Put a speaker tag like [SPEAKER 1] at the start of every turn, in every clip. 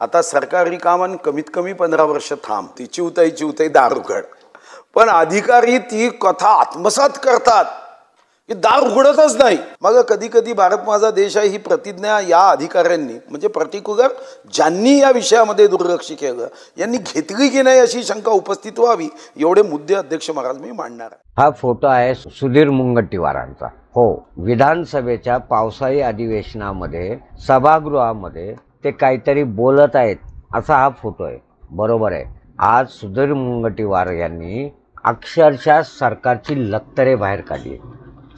[SPEAKER 1] आता सरकारी काम आणि कमीत कमी 15 वर्ष थांब, ती चिवताई दार उघड. पण अधिकारी ती कथा आत्मसात करतात की दार उघडतच नाही. मग कधी कधी भारत माझा देश आहे ही प्रतिज्ञा या अधिकाऱ्यांनी म्हणजे पर्टिक्युलर ज्यांनी या विषयामध्ये दुर्लक्ष केलं यांनी घेतली की नाही अशी शंका उपस्थित व्हावी. एवढे मुद्दे अध्यक्ष महाराज मी मांडणार आहे.
[SPEAKER 2] हा फोटो आहे सुधीर मुनगंटीवारांचा. हो, विधानसभेच्या पावसाळी अधिवेशनामध्ये सभागृहामध्ये ते काहीतरी बोलत आहेत असा हा फोटो आहे. बरोबर आहे. आज सुधीर मुनगंटीवार यांनी अक्षरशः सरकारची लक्तरे बाहेर काढली.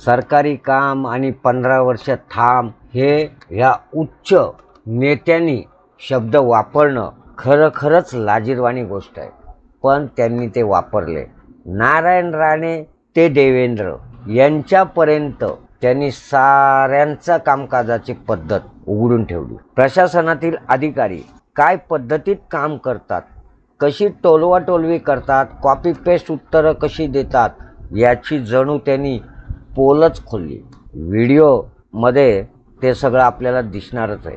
[SPEAKER 2] सरकारी काम आणि 15 वर्ष थांब हे ह्या उच्च नेत्यांनी शब्द वापरणं खरंच लाजिरवाणी गोष्ट आहे. पण त्यांनी ते वापरले. नारायण राणे ते देवेंद्र यांच्यापर्यंत त्यांनी साऱ्यांचा कामकाजाची पद्धत उघडून ठेवली. प्रशासनातील अधिकारी काय पद्धतीत काम करतात, कशी टोलवाटोलवी करतात, कॉपी पेस्ट उत्तरं कशी देतात याची जणू त्यांनी पोलच खोलली. व्हिडिओमध्ये ते सगळं आपल्याला दिसणारच आहे.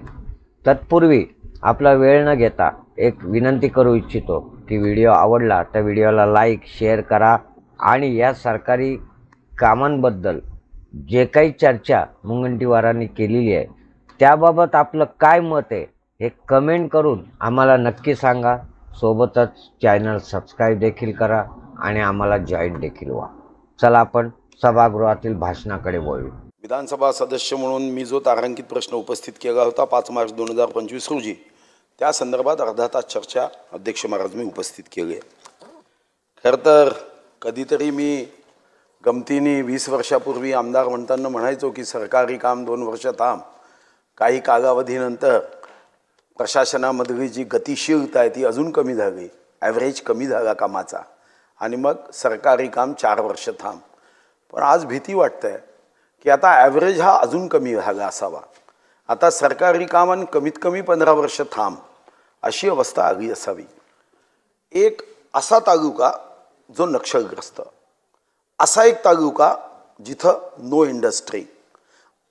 [SPEAKER 2] तत्पूर्वी आपला वेळ न घेता एक विनंती करू इच्छितो की व्हिडिओ आवडला तर व्हिडिओला लाईक शेअर करा आणि या सरकारी कामांबद्दल जे काही चर्चा मुनगंटीवारांनी केलेली आहे त्याबाबत आपलं काय मत आहे हे कमेंट करून आम्हाला नक्की सांगा. सोबतच चॅनल सबस्क्राईब देखील करा आणि आम्हाला जॉईन देखील व्हा. चला आपण सभागृहातील भाषणाकडे वळू.
[SPEAKER 1] विधानसभा सदस्य म्हणून मी जो तारांकित प्रश्न उपस्थित केला होता 5 मार्च 2025 रोजी त्या संदर्भात अर्धा तास चर्चा अध्यक्ष महाराज मी उपस्थित केली आहे. खरं तर कधीतरी मी गमतीने 20 वर्षापूर्वी आमदार म्हणताना म्हणायचो की सरकारी काम 2 वर्ष थांब. काही कालावधीनंतर प्रशासनामधली जी गतिशीलता आहे ती अजून कमी झाली, ॲव्हरेज कमी झाला कामाचा आणि मग सरकारी काम 4 वर्ष थांब. पण आज भीती वाटते की आता ॲव्हरेज हा अजून कमी झाला असावा. आता सरकारी काम आणि कमीत कमी 15 वर्ष थांब अशी अवस्था आली असावी. एक असा तालुका जो नक्षलग्रस्त, असा एक तालुका जिथं नो इंडस्ट्री.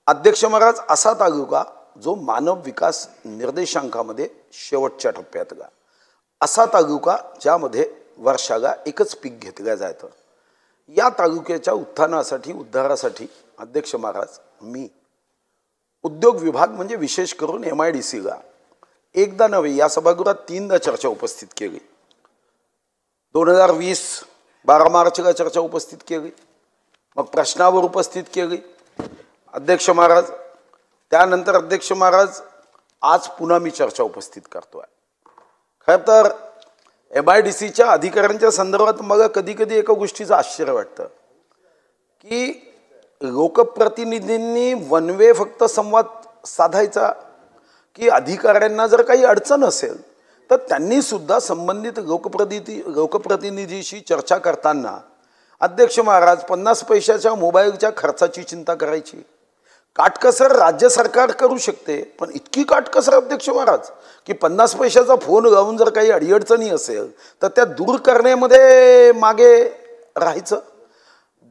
[SPEAKER 1] अध्यक्ष महाराज असा तालुका जो मानव विकास निर्देशांकामध्ये शेवटच्या टप्प्यातला, असा तालुका ज्यामध्ये वर्षाला एकच पीक घेतलं जातं. या तालुक्याच्या उत्थानासाठी उद्धारासाठी अध्यक्ष महाराज मी उद्योग विभाग म्हणजे विशेष करून MIDCला एकदा नव्हे या सभागृहात 3दा चर्चा उपस्थित केली. 2020 12 मार्चला चर्चा उपस्थित केली, मग प्रश्नावर उपस्थित केली अध्यक्ष महाराज. त्यानंतर अध्यक्ष महाराज आज पुन्हा मी चर्चा उपस्थित करतो आहे. खरं तर MIDCच्या अधिकाऱ्यांच्या संदर्भात मला कधी कधी एका गोष्टीचं आश्चर्य वाटतं की लोकप्रतिनिधींनी वन वे फक्त संवाद साधायचा की अधिकाऱ्यांना जर काही अडचण असेल तर त्यांनी सुद्धा संबंधित लोकप्रतिनिधीशी चर्चा करताना अध्यक्ष महाराज 50 पैशाच्या मोबाईलच्या खर्चाची चिंता करायची. काटकसर राज्य सरकार करू शकते पण इतकी काटकसर अध्यक्ष महाराज की 50 पैशाचा फोन लावून जर काही अडीअडचणी असेल तर त्या दूर करण्यामध्ये मागे राहायचं.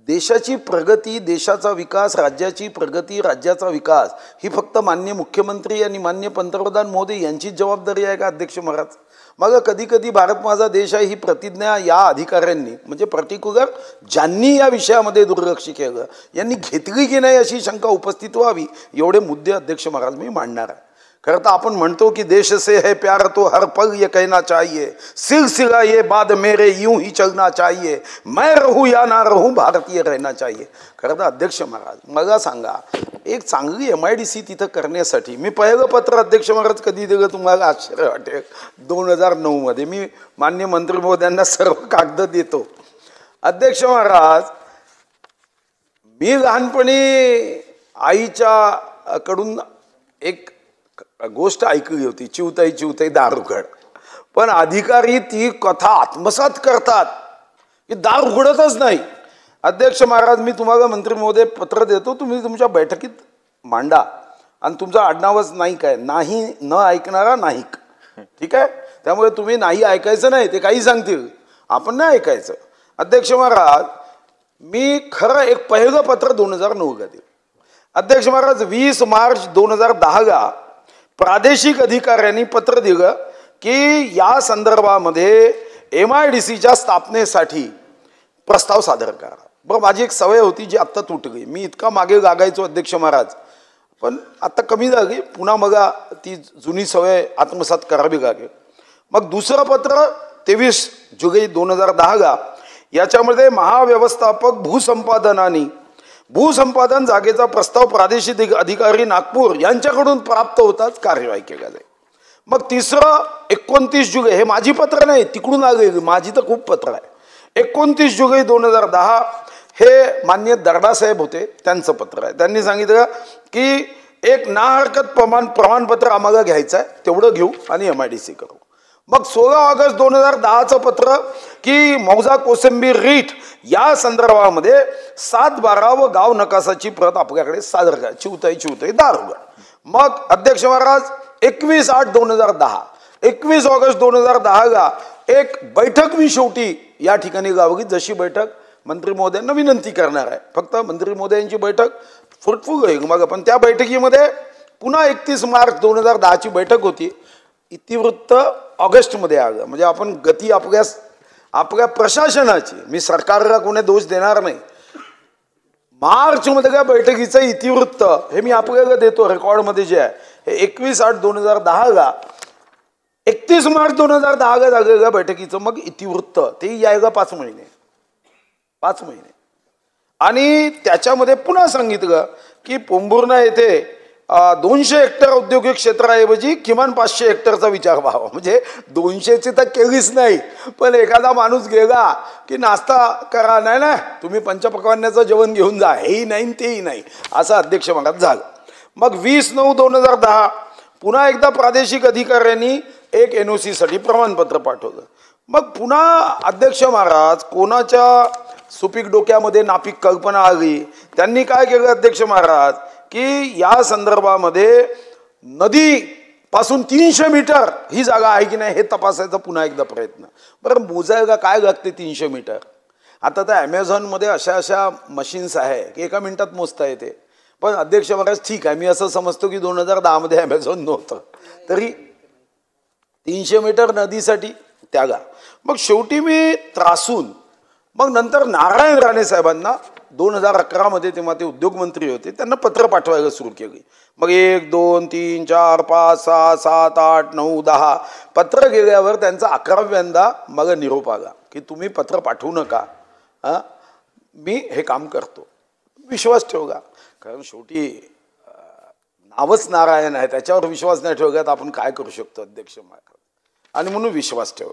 [SPEAKER 1] देशाची प्रगती, देशाचा विकास, राज्याची प्रगती, राज्याचा विकास ही फक्त माननीय मुख्यमंत्री आणि माननीय पंतप्रधान मोदी यांचीच जबाबदारी आहे का अध्यक्ष महाराज? मग कधी कधी भारत माझा देश आहे ही प्रतिज्ञा या अधिकाऱ्यांनी म्हणजे पर्टिक्युलर ज्यांनी या विषयामध्ये दुर्लक्ष केलं यांनी घेतली की नाही अशी शंका उपस्थित व्हावी. एवढे मुद्दे अध्यक्ष महाराज मी मांडणार आहे. खरं तर आपण म्हणतो की देश से है प्यार तो हर पल ये कहना चाहिए, सिलसिला ये बाद मेरे यूं ही चलना चाहिए, मैं रहूं या ना रहूं भारतीय रहना चाहिए. खरं तर अध्यक्ष महाराज मला सांगा एक चांगली MIDC तिथं करण्यासाठी मी पहिलं पत्र अध्यक्ष महाराज कधी दिलं तुम्हाला आश्चर्य वाटेल. 2009 मध्ये मी माननीय मंत्री महोदयांना सर्व कागद देतो. अध्यक्ष महाराज मी लहानपणी आईच्या कडून एक गोष्ट ऐकली होती, चिवताई दार उघड. पण अधिकारी ती कथा आत्मसात करतात की दार उघडतच नाही. अध्यक्ष महाराज मी तुम्हाला मंत्री महोदय पत्र देतो, तुम्ही तुमच्या बैठकीत मांडा आणि तुमचा आडनावच नाईक आहे, नाही न ऐकणारा नाईक. ठीक आहे, त्यामुळे तुम्ही नाही ऐकायचं नाही, ते काही सांगतील आपण नाही ऐकायचं. अध्यक्ष महाराज मी खरं एक पहिलं पत्र 2009 ला दिलं. अध्यक्ष महाराज 20 मार्च 2010 प्रादेशिक अधिकाऱ्यांनी पत्र दिलं की या संदर्भामध्ये MIDCच्या स्थापनेसाठी प्रस्ताव सादर करा. बरं, माझी एक सवय होती जी आत्ता तुटली. मी इतका मागे गागायचो अध्यक्ष महाराज, पण आता कमी झाली. पुन्हा मग ती जुनी सवय आत्मसात करावी लागेल. मग दुसरं पत्र 23 जुलै 2010 याच्यामध्ये महाव्यवस्थापक भूसंपादन जागेचा प्रस्ताव प्रादेशिक अधिकारी नागपूर यांच्याकडून प्राप्त होताच कार्यवाही केली जाईल. मग तिसरं 29 जुलै, हे माझी पत्र नाही, तिकडून आले, माझी तर खूप पत्र आहे. 29 जुलै 2010 हे माननीय दर्डासाहेब होते, त्यांचं पत्र आहे. त्यांनी सांगितलं की एक ना हरकत प्रमाणपत्र आम्हाला घ्यायचं आहे, तेवढं घेऊ आणि MIDC करू. मग 16 ऑगस्ट 2010चं पत्र की मौजा कोसंबी रीठ या संदर्भामध्ये 7/12 व गाव नकाशाची प्रत आपल्याकडे सादर करा. चिवताई दारुगड. मग अध्यक्ष महाराज 21/8/2010 21 ऑगस्ट 2010 एक बैठक मी शेवटी या ठिकाणी गावली. जशी बैठक मंत्री महोदयांना विनंती करणार आहे, फक्त मंत्री महोदयांची बैठक फुटफुग होईल मग. पण त्या बैठकीमध्ये पुन्हा 31 मार्च 2010ची बैठक होती. इतिवृत्त ऑगस्टमध्ये आलं. म्हणजे आपण गती आपल्या प्रशासनाची, मी सरकारला कोणी दोष देणार नाही. मार्चमध्ये त्या बैठकीचं इतिवृत्त हे मी आपल्याला देतो रेकॉर्डमध्ये जे आहे, हे 21/8/2010 31 मार्च 2010 झालेल्या बैठकीचं मग इतिवृत्त ते यायला 5 महिने. आणि त्याच्यामध्ये पुन्हा सांगितलं की पोंभुर्णा येथे 200 हेक्टर औद्योगिक क्षेत्राऐवजी किमान 500 हेक्टरचा विचार व्हावा. म्हणजे 200ची तर केलीच नाही, पण एखादा माणूस गेला की नाश्ता करा, नाही तुम्ही पंचपक्वान्याचं जेवण घेऊन जा, हेही नाही तेही नाही, असं अध्यक्ष महाराज झालं. मग 20/9/2010 पुन्हा एकदा प्रादेशिक अधिकाऱ्यांनी एक NOC साठी प्रमाणपत्र पाठवलं. मग पुन्हा अध्यक्ष महाराज कोणाच्या सुपीक डोक्यामध्ये नापीक कल्पना आली, त्यांनी काय केलं अध्यक्ष महाराज की या संदर्भामध्ये नदी पासून 300 मीटर ही जागा आहे की नाही हे तपासायचा पुन्हा एकदा प्रयत्न. बरं, मोजायला काय लागते 300 मीटर? आता तर ॲमेझॉनमध्ये अशा मशीन्स आहे की 1 मिनिटात मोजता येते. पण अध्यक्ष महाराज ठीक आहे, मी असं समजतो की 2010 मध्ये ॲमेझॉन नव्हतं, तरी 300 मीटर नदीसाठी त्यागा. मग शेवटी मी त्रासून मग नंतर नारायण राणे साहेबांना 2011 मध्ये, तेव्हा ते उद्योगमंत्री होते, त्यांना पत्र पाठवायला सुरू केली. मग 1 2 3 4 5 6 7 8 9 10 पत्र गेल्यावर त्यांचा 11व्यांदा मग निरोप आला की तुम्ही पत्र पाठवू नका, मी हे काम करतो. विश्वास ठेवला, कारण शेवटी नावच नारायण आहे, त्याच्यावर विश्वास नाही ठेवला आपण काय करू शकतो अध्यक्ष महाराज, आणि म्हणून विश्वास ठेव.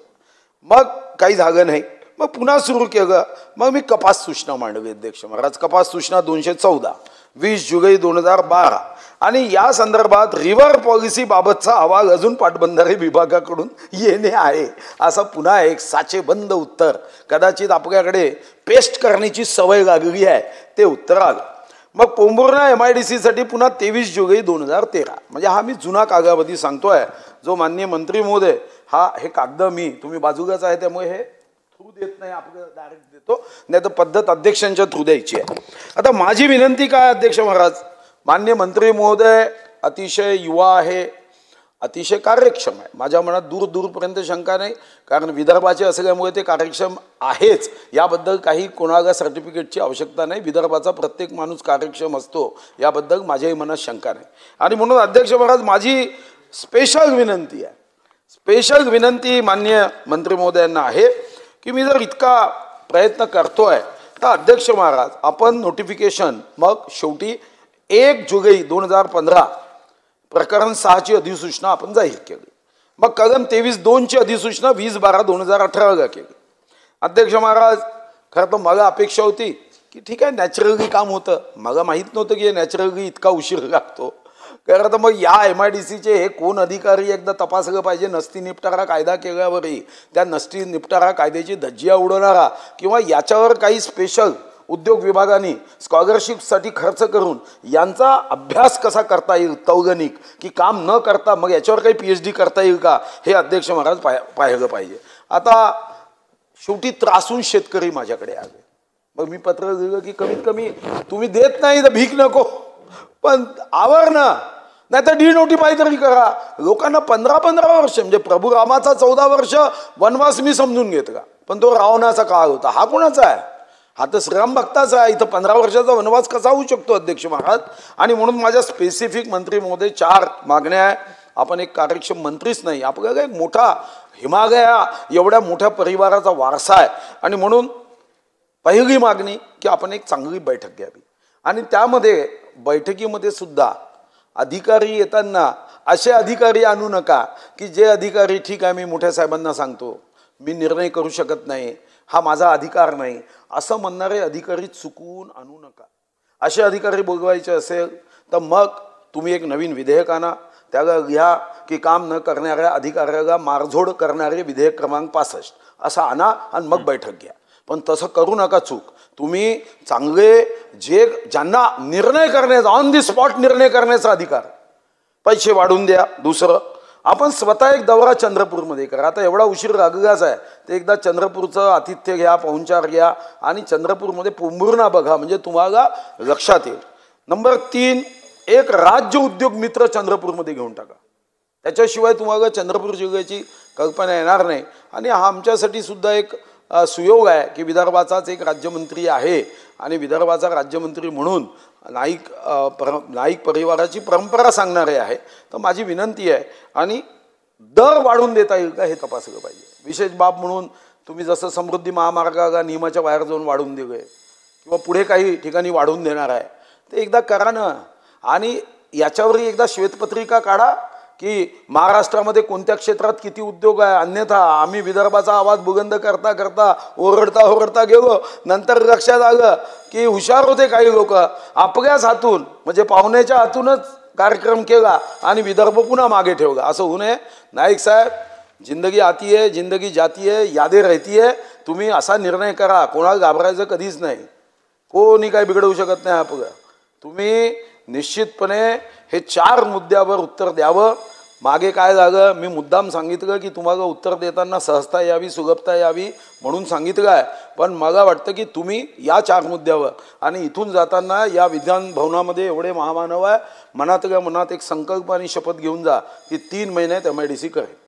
[SPEAKER 1] मग काही झालं नाही, मग पुन्हा सुरू केलं. मग मी कपास सूचना मांडली अध्यक्ष महाराज, कपास सूचना 214 20 जुलै 2012. आणि या संदर्भात रिव्हर पॉलिसी बाबतचा अहवाल अजून पाटबंधारे विभागाकडून येणे आहे, असं पुन्हा एक साचेबंद उत्तर. कदाचित आपल्याकडे पेस्ट करण्याची सवय लागली आहे, ते उत्तर आलं. मग पोंभुर्णा MIDC साठी पुन्हा 23 जुलै 2013. म्हणजे हा मी जुना कागदावधी सांगतोय, जो माननीय मंत्री महोदय हे कागद मी, तुम्ही बाजूलाच आहे त्यामुळे हे थ्रू देत नाही, आपल्याला डायरेक्ट देतो, नाही तर पद्धत अध्यक्षांच्या थ्रू द्यायची आहे. आता माझी विनंती काय अध्यक्ष महाराज, माननीय मंत्री महोदय अतिशय युवा आहे, अतिशय कार्यक्षम आहे. माझ्या मनात दूरपर्यंत शंका नाही, कारण विदर्भाचे असल्यामुळे ते कार्यक्षम आहेच, याबद्दल काही कोणाला सर्टिफिकेटची आवश्यकता नाही. विदर्भाचा प्रत्येक माणूस कार्यक्षम असतो, याबद्दल माझ्याही मनात शंका नाही. आणि म्हणून अध्यक्ष महाराज माझी स्पेशल विनंती माननीय मंत्री महोदयांना आहे की मी जर इतका प्रयत्न करतोय तर अध्यक्ष महाराज आपण नोटिफिकेशन मग शेवटी 1 जुलै 2015 प्रकरण 6ची अधिसूचना आपण जाहीर केली. मग कलम 23(2) अधिसूचना 20/12/2018 केली. अध्यक्ष महाराज खरं तर मला अपेक्षा होती की ठीक आहे नॅचरली काम होतं, मला माहीत नव्हतं की नॅचरली इतका उशीर लागतो. कारण तर मग या MIDCचे हे कोण अधिकारी एकदा तपासलं पाहिजे. नसती निपटारा कायदा केल्यावरही त्या नसती निपटारा कायद्याची धज्जिया उडवणारा किंवा याच्यावर काही स्पेशल उद्योग विभागाने स्कॉलरशिपसाठी खर्च करून यांचा अभ्यास कसा करता येईल तौगनिक, की काम न करता मग याच्यावर काही PhD करता येईल का, हे अध्यक्ष महाराज पाहिलं पाहिजे. आता शेवटी त्रासून शेतकरी माझ्याकडे आले. मग मी पत्र दिलं की कमीत कमी तुम्ही देत नाही तर भीक नको, पण आवर ना, नाही तर डिनोटिफाय तरी करा. लोकांना 15-15 वर्ष, म्हणजे प्रभू रामाचा 14 वर्ष वनवास मी समजून घेत का, पण तो रावणाचा काळ होता. हा कोणाचा आहे? हा तर श्रीराम भक्ताचा आहे. इथं 15 वर्षाचा वनवास कसा होऊ शकतो अध्यक्ष महाराज? आणि म्हणून माझ्या स्पेसिफिक मंत्री महोदय 4 मागण्या आहे. आपण एक कार्यक्षम मंत्रीच नाही, आपल्याला एक मोठा हिमालया एवढ्या मोठ्या परिवाराचा वारसा आहे. आणि म्हणून पहिली मागणी की आपण एक चांगली बैठक घ्यावी. आणि त्यामध्ये बैठकीमध्ये सुद्धा अधिकारी येताना असे अधिकारी आणू नका की जे अधिकारी ठीक आहे मी मोठ्या साहेबांना सांगतो, मी निर्णय करू शकत नाही, हा माझा अधिकार नाही, असं म्हणणारे अधिकारी चुकवून आणू नका. असे अधिकारी बोलवायचे असेल तर मग तुम्ही एक नवीन विधेयक आणा, त्याला लिहा की काम न करणाऱ्या अधिकाऱ्याला मारझोड करणारे विधेयक क्रमांक 65 असं आणा आणि मग बैठक घ्या. पण तसं करू नका चूक. तुम्ही चांगले जे ज्यांना निर्णय करण्याचा ऑन दी स्पॉट निर्णय करण्याचा अधिकार, पैसे वाढवून द्या. दुसरं, आपण स्वतः एक दौरा चंद्रपूरमध्ये करा. आता एवढा उशीर लागलाच आहे, ते एकदा चंद्रपूरचं आतिथ्य घ्या, पाहुणचार घ्या आणि चंद्रपूरमध्ये पुंबुर्णा बघा, म्हणजे तुम्हाला लक्षात येईल. नंबर 3, एक राज्य उद्योग मित्र चंद्रपूरमध्ये घेऊन टाका. त्याच्याशिवाय तुम्हाला चंद्रपूर जिल्ह्याची कल्पना येणार नाही. आणि हा आमच्यासाठी सुद्धा एक सुयोग आहे की विदर्भाचाच एक राज्यमंत्री आहे आणि विदर्भाचा राज्यमंत्री म्हणून नाईक परिवाराची परंपरा सांगणारे आहे. तर माझी विनंती आहे, आणि दर वाढवून देता येईल का हे तपासलं पाहिजे. विशेष बाब म्हणून तुम्ही जसं समृद्धी महामार्गाला नियमाच्या बाहेर जाऊन वाढवून दिलं आहे किंवा पुढे काही ठिकाणी वाढवून देणार आहे, ते एकदा करा ना. आणि याच्यावरही एकदा श्वेतपत्रिका काढा की महाराष्ट्रामध्ये कोणत्या क्षेत्रात किती उद्योग आहे. अन्यथा आम्ही विदर्भाचा आवाज बुलंद करता करता ओरडता गेलो, नंतर लक्षात आलं की हुशार होते काही लोक, आपल्याच हातून म्हणजे पाहुण्याच्या हातूनच कार्यक्रम केला आणि विदर्भ पुन्हा मागे ठेवला. असं होऊ नये. नाईक साहेब, जिंदगी आती आहे, जिंदगी जाती आहे, यादे राहती आहे. तुम्ही असा निर्णय करा, कोणाला घाबरायचं कधीच नाही, कोणी काय बिघडवू शकत नाही आपलं. तुम्ही निश्चितपणे हे 4 मुद्द्यावर उत्तर द्यावं. मागे काय झालं, मी मुद्दाम सांगितलं की तुम्हाला उत्तर देताना सहजता यावी, सुलभता यावी म्हणून सांगितलं आहे. पण मला वाटतं की तुम्ही या 4 मुद्द्यावर आणि इथून जाताना या विधान भवनामध्ये एवढे महामानव आहे, मनातल्या मनात एक संकल्प आणि शपथ घेऊन जा की 3 महिन्यात MIDC करेल.